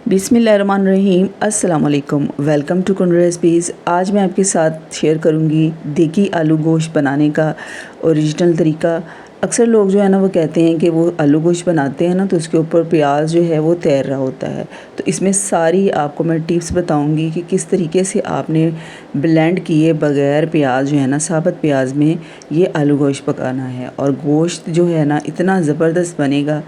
बिस्मिल्लाहिर्रहमानिर्रहीम। अस्सलाम वालेकुम। वेलकम टू कुन रेसिपीज़। आज मैं आपके साथ शेयर करूंगी देगी आलू गोश्त बनाने का ओरिजिनल तरीका। अक्सर लोग जो है ना वो कहते हैं कि वो आलू गोश्त बनाते हैं ना तो उसके ऊपर प्याज जो है वो तैर रहा होता है। तो इसमें सारी आपको मैं टिप्स बताऊंगी कि किस तरीके से आपने ब्लेंड किए बगैर प्याज जो है ना साबुत प्याज में ये आलू गोश्त पकाना है। और गोश्त जो है ना इतना ज़बरदस्त बनेगा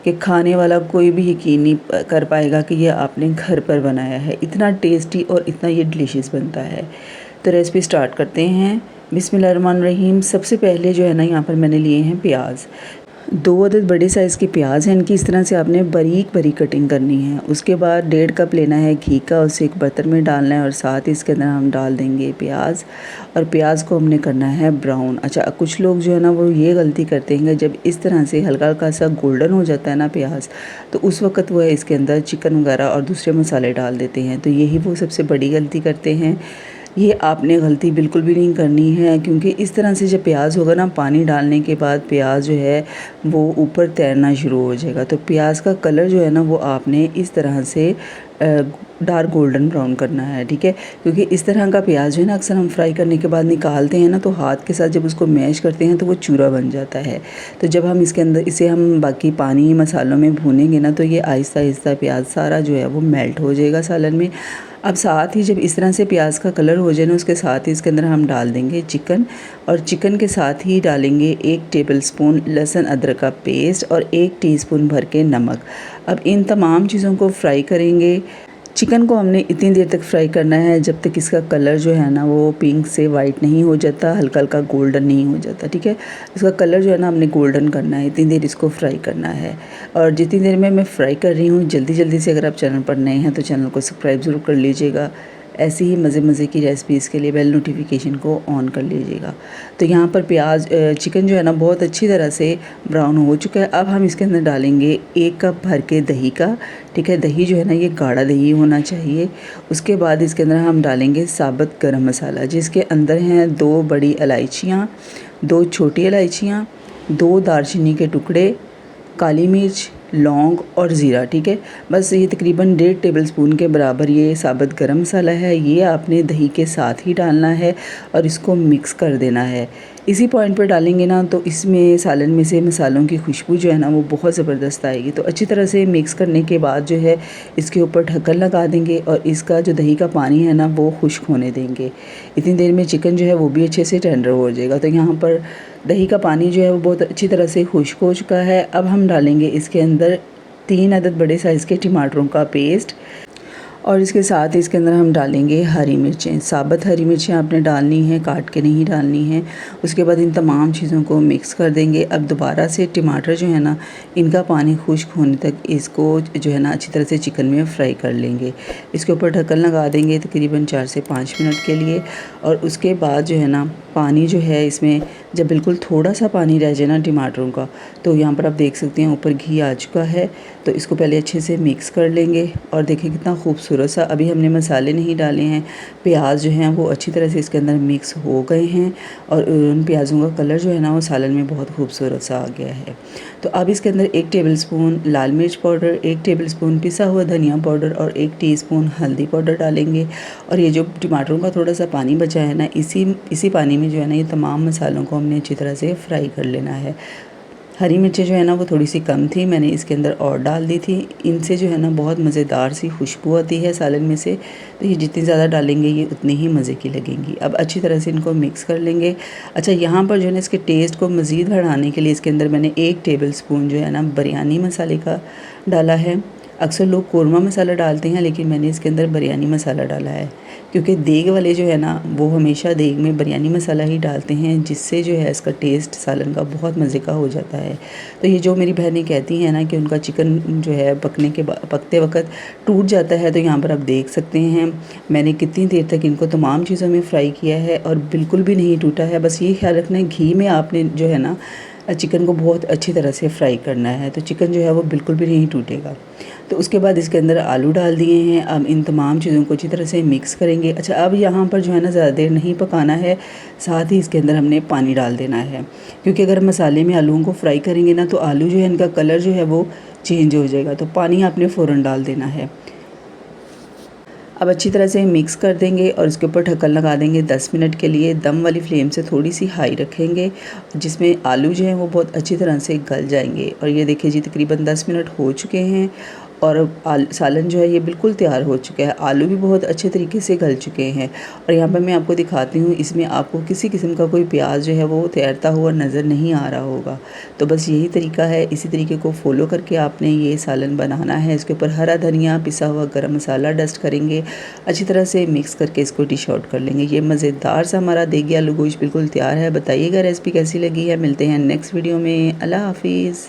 कि खाने वाला कोई भी यकीन नहीं कर पाएगा कि ये आपने घर पर बनाया है। इतना टेस्टी और इतना ये डिलीशियस बनता है। तो रेसिपी स्टार्ट करते हैं। बिस्मिल्लाहिर्रहमानिर्रहीम। सबसे पहले जो है ना यहाँ पर मैंने लिए हैं प्याज। 2 अदद बड़े साइज़ के प्याज हैं। इनकी इस तरह से आपने बारीक बारीक कटिंग करनी है। उसके बाद 1.5 कप लेना है घी का, उसे एक बर्तन में डालना है और साथ ही इसके अंदर हम डाल देंगे प्याज। और प्याज को हमने करना है ब्राउन। अच्छा, कुछ लोग जो है ना वो ये गलती करते हैं जब इस तरह से हल्का हल्का सा गोल्डन हो जाता है ना प्याज, तो उस वक्त वो है इसके अंदर चिकन वगैरह और दूसरे मसाले डाल देते हैं। तो यही वो सबसे बड़ी गलती करते हैं। ये आपने गलती बिल्कुल भी नहीं करनी है, क्योंकि इस तरह से जब प्याज होगा ना पानी डालने के बाद प्याज जो है वो ऊपर तैरना शुरू हो जाएगा। तो प्याज का कलर जो है ना वो आपने इस तरह से डार्क गोल्डन ब्राउन करना है, ठीक है। क्योंकि इस तरह का प्याज जो है ना अक्सर हम फ्राई करने के बाद निकालते हैं ना तो हाथ के साथ जब उसको मैश करते हैं तो वो चूरा बन जाता है। तो जब हम इसके अंदर इसे हम बाकी पानी मसालों में भूनेंगे ना तो ये आहिस्ता आहिस्ता प्याज सारा जो है वो मेल्ट हो जाएगा सालन में। अब साथ ही जब इस तरह से प्याज का कलर हो जाए ना उसके साथ ही इसके अंदर हम डाल देंगे चिकन। और चिकन के साथ ही डालेंगे 1 टेबलस्पून लहसुन अदरक का पेस्ट और 1 टीस्पून भर के नमक। अब इन तमाम चीज़ों को फ्राई करेंगे। चिकन को हमने इतनी देर तक फ्राई करना है जब तक इसका कलर जो है ना वो पिंक से वाइट नहीं हो जाता, हल्का हल्का गोल्डन नहीं हो जाता, ठीक है। इसका कलर जो है ना हमने गोल्डन करना है, इतनी देर इसको फ्राई करना है। और जितनी देर में मैं फ्राई कर रही हूँ, जल्दी जल्दी से अगर आप चैनल पर नए हैं तो चैनल को सब्सक्राइब ज़रूर कर लीजिएगा। ऐसी ही मज़े मज़े की रेसिपीज़ के लिए बेल नोटिफिकेशन को ऑन कर लीजिएगा। तो यहाँ पर चिकन जो है ना बहुत अच्छी तरह से ब्राउन हो चुका है। अब हम इसके अंदर डालेंगे 1 कप भर के दही का, ठीक है। दही जो है ना ये गाढ़ा दही होना चाहिए। उसके बाद इसके अंदर हम डालेंगे साबुत गरम मसाला, जिसके अंदर हैं 2 बड़ी इलायचियाँ, 2 छोटी इलायचियाँ, 2 दालचीनी के टुकड़े, काली मिर्च, लौंग और ज़ीरा, ठीक है। बस ये तकरीबन 1.5 टेबलस्पून के बराबर ये साबुत गरम मसाला है। ये आपने दही के साथ ही डालना है और इसको मिक्स कर देना है। इसी पॉइंट पर डालेंगे ना तो इसमें सालन में से मसालों की खुशबू जो है ना वो बहुत ज़बरदस्त आएगी। तो अच्छी तरह से मिक्स करने के बाद जो है इसके ऊपर ढक्कन लगा देंगे और इसका जो दही का पानी है ना वो खुश्क होने देंगे। इतनी देर में चिकन जो है वो भी अच्छे से टेंडर हो जाएगा। तो यहाँ पर दही का पानी जो है वो बहुत अच्छी तरह से खुश्क हो चुका है। अब हम डालेंगे इसके अंदर 3 अदद बड़े साइज़ के टमाटरों का पेस्ट और इसके साथ ही इसके अंदर हम डालेंगे हरी मिर्चें। साबुत हरी मिर्चें आपने डालनी है, काट के नहीं डालनी है। उसके बाद इन तमाम चीज़ों को मिक्स कर देंगे। अब दोबारा से टमाटर जो है ना इनका पानी खुश्क होने तक इसको जो है ना अच्छी तरह से चिकन में फ्राई कर लेंगे। इसके ऊपर ढक्कन लगा देंगे तकरीबन 4 से 5 मिनट के लिए। और उसके बाद जो है ना पानी जो है इसमें जब बिल्कुल थोड़ा सा पानी रह जाए ना टमाटरों का, तो यहाँ पर आप देख सकते हैं ऊपर घी आ चुका है। तो इसको पहले अच्छे से मिक्स कर लेंगे और देखिए कितना खूबसूरत सा, अभी हमने मसाले नहीं डाले हैं, प्याज जो हैं वो अच्छी तरह से इसके अंदर मिक्स हो गए हैं और उन प्याज़ों का कलर जो है ना वो सालन में बहुत खूबसूरत सा आ गया है। तो अब इसके अंदर 1 टेबलस्पून लाल मिर्च पाउडर, 1 टेबलस्पून पिसा हुआ धनिया पाउडर और 1 टीस्पून हल्दी पाउडर डालेंगे। और ये जो टमाटरों का थोड़ा सा पानी बचा है ना इसी पानी में जो है ना ये तमाम मसालों को हमने अच्छी तरह से फ्राई कर लेना है। हरी मिर्चें जो है ना वो थोड़ी सी कम थी, मैंने इसके अंदर और डाल दी थी। इनसे जो है ना बहुत मज़ेदार सी खुशबू आती है सालन में से। तो ये जितनी ज़्यादा डालेंगे ये उतनी ही मज़े की लगेंगी। अब अच्छी तरह से इनको मिक्स कर लेंगे। अच्छा, यहाँ पर जो है ना इसके टेस्ट को मज़ीद बढ़ाने के लिए इसके अंदर मैंने 1 टेबलस्पून जो है ना बिरयानी मसाले का डाला है। अक्सर लोग कोरमा मसाला डालते हैं, लेकिन मैंने इसके अंदर बिरयानी मसाला डाला है, क्योंकि देग वाले जो है ना वो हमेशा देग में बिरयानी मसाला ही डालते हैं, जिससे जो है इसका टेस्ट सालन का बहुत मज़े का हो जाता है। तो ये जो मेरी बहनें कहती हैं ना कि उनका चिकन जो है पकते वक्त टूट जाता है, तो यहाँ पर आप देख सकते हैं मैंने कितनी देर तक इनको तमाम चीज़ों में फ्राई किया है और बिल्कुल भी नहीं टूटा है। बस ये ख्याल रखना है घी में आपने जो है ना चिकन को बहुत अच्छी तरह से फ्राई करना है, तो चिकन जो है वो बिल्कुल भी नहीं टूटेगा। तो उसके बाद इसके अंदर आलू डाल दिए हैं। अब इन तमाम चीज़ों को अच्छी तरह से मिक्स करेंगे। अच्छा, अब यहाँ पर जो है ना ज़्यादा देर नहीं पकाना है, साथ ही इसके अंदर हमने पानी डाल देना है, क्योंकि अगर मसाले में आलूओं को फ्राई करेंगे ना तो आलू जो है इनका कलर जो है वो चेंज हो जाएगा। तो पानी आपने फ़ौरन डाल देना है। अब अच्छी तरह से मिक्स कर देंगे और इसके ऊपर ढक्कन लगा देंगे 10 मिनट के लिए। दम वाली फ्लेम से थोड़ी सी हाई रखेंगे जिसमें आलू जो हैं वो बहुत अच्छी तरह से गल जाएंगे। और ये देखिए जी तकरीबन 10 मिनट हो चुके हैं और सालन जो है ये बिल्कुल तैयार हो चुका है। आलू भी बहुत अच्छे तरीके से गल चुके हैं और यहाँ पर मैं आपको दिखाती हूँ, इसमें आपको किसी किस्म का कोई प्याज जो है वो तैरता हुआ नज़र नहीं आ रहा होगा। तो बस यही तरीका है, इसी तरीके को फॉलो करके आपने ये सालन बनाना है। इसके ऊपर हरा धनिया, पिसा हुआ गरम मसाला डस्ट करेंगे, अच्छी तरह से मिक्स करके इसको डिश आउट कर लेंगे। ये मज़ेदार सा हमारा देगी आलू गोश्त बिल्कुल तैयार है। बताइएगा रेसिपी कैसी लगी है। मिलते हैं नेक्स्ट वीडियो में। अल्लाह हाफिज़।